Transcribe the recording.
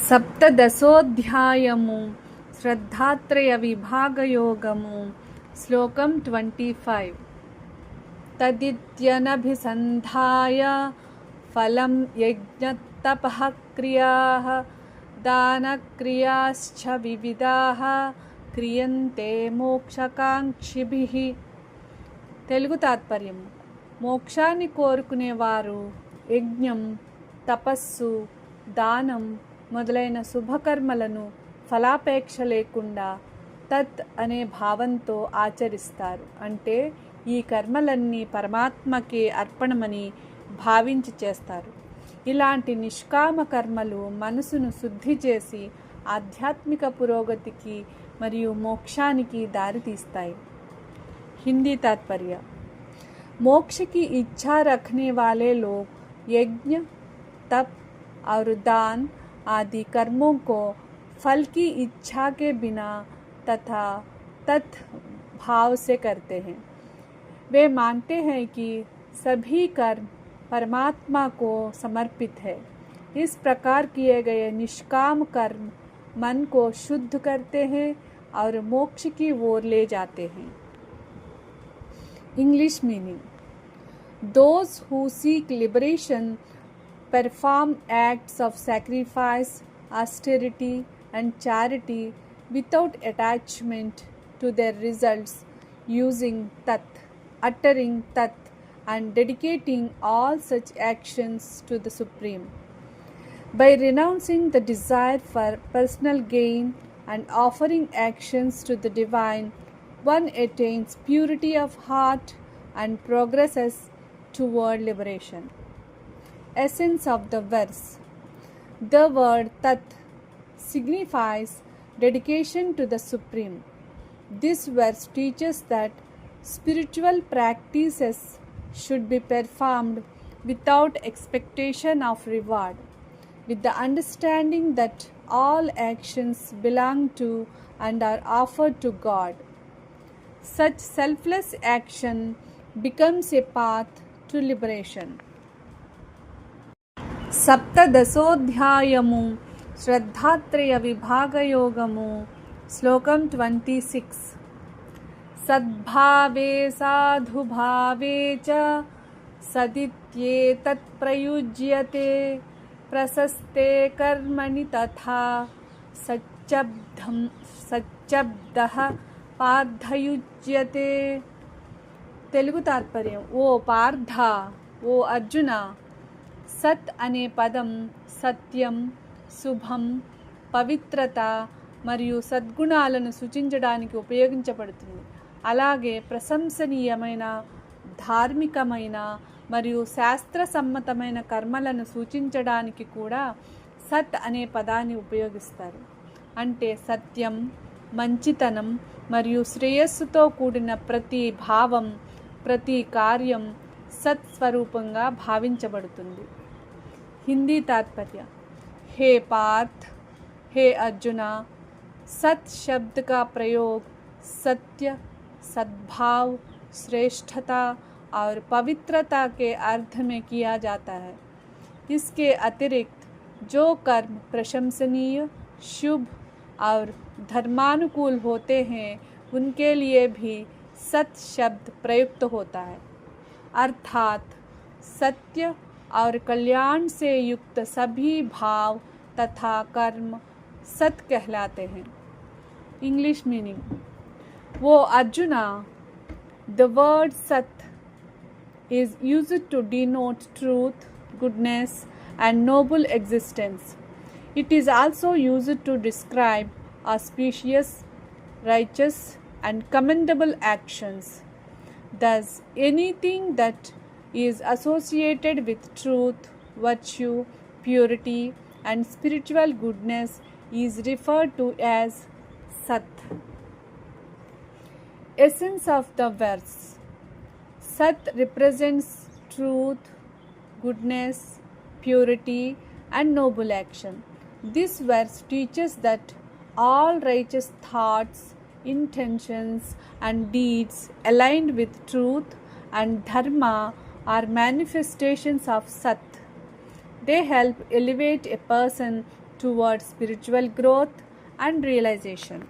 సప్తదశోధ్యాయము శ్రద్ధాత్రయ విభాగయోగము శ్లోకం 25 తదిత్యనభిసంధాయ ఫలం యజ్ఞతపః క్రియాః దానక్రియాశ్చ వివిధాః క్రియంతే మోక్షకాంక్షిభిః. తెలుగు తాత్పర్యము: మోక్షాన్ని కోరుకునేవారు యజ్ఞం, తపస్సు, దానం మొదలైన శుభకర్మలను ఫలాపేక్ష లేకుండా తత్ అనే భావంతో ఆచరిస్తారు. అంటే ఈ కర్మలన్నీ పరమాత్మకే అర్పణమని భావించి చేస్తారు. ఇలాంటి నిష్కామ కర్మలు మనసును శుద్ధి చేసి ఆధ్యాత్మిక పురోగతికి మరియు మోక్షానికి దారితీస్తాయి. हिंदी तात्पर्य: मोक्ष की इच्छा रखने वाले लोग यज्ञ, तप और दान आदि कर्मों को फल की इच्छा के बिना तथा तत् भाव से करते हैं. वे मानते हैं कि सभी कर्म परमात्मा को समर्पित है. इस प्रकार किए गए निष्काम कर्म मन को शुद्ध करते हैं और मोक्ष की ओर ले जाते हैं. English meaning: those who seek liberation perform acts of sacrifice, austerity, and charity without attachment to their results, using tat, uttering tat, and dedicating all such actions to the Supreme. By renouncing the desire for personal gain and offering actions to the Divine, one attains purity of heart and progresses toward liberation. Essence of the verse: the word tat signifies dedication to the Supreme. This verse teaches that spiritual practices should be performed without expectation of reward, with the understanding that all actions belong to and are offered to God. Such selfless action becomes a path to liberation. సప్తదశోధ్యాయము శ్రద్ధాత్రయ విభాగయోగము శ్లోకం 26 సద్భావే సాధుభావే చ సదిత్యేతత్ ప్రయుజ్యతే ప్రశస్తే కర్మణి తథా సచ్చబ్దః పార్థయుజ్యతే. తెలుగు తాత్పర్యం: ఓ పార్థ, ఓ అర్జున, సత్ అనే పదం సత్యం, శుభం, పవిత్రత మరియు సద్గుణాలను సూచించడానికి ఉపయోగించబడుతుంది. అలాగే ప్రశంసనీయమైన, ధార్మికమైన మరియు శాస్త్రసమ్మతమైన కర్మలను సూచించడానికి కూడా సత్ అనే పదాన్ని ఉపయోగిస్తారు. అంటే సత్యం, మంచితనం మరియు శ్రేయస్సుతో కూడిన ప్రతి భావం, ప్రతి కార్యం సత్స్వరూపంగా భావించబడుతుంది. హిందీ తాత్పర్య: हे पार्थ, हे अर्जुना, सत शब्द का प्रयोग सत्य, सद्भाव, श्रेष्ठता और पवित्रता के अर्थ में किया जाता है. इसके अतिरिक्त जो कर्म प्रशंसनीय, शुभ और धर्मानुकूल होते हैं उनके लिए भी सत शब्द प्रयुक्त होता है. अर्थात सत्य और कल्याण से युक्त सभी भाव तथा कर्म सत कहलाते हैं. इंग्लिश मीनिंग: वो अर्जुना, द वर्ड सत is used to denote truth, goodness, and noble existence. It is also used to describe auspicious, righteous, and commendable actions. Thus, anything that is associated with truth, virtue, purity, and spiritual goodness is referred to as Sat. Essence of the verse: Sat represents truth, goodness, purity, and noble action. This verse teaches that all righteous thoughts, intentions, and deeds aligned with truth and dharma are manifestations of Sat. They help elevate a person towards spiritual growth and realization.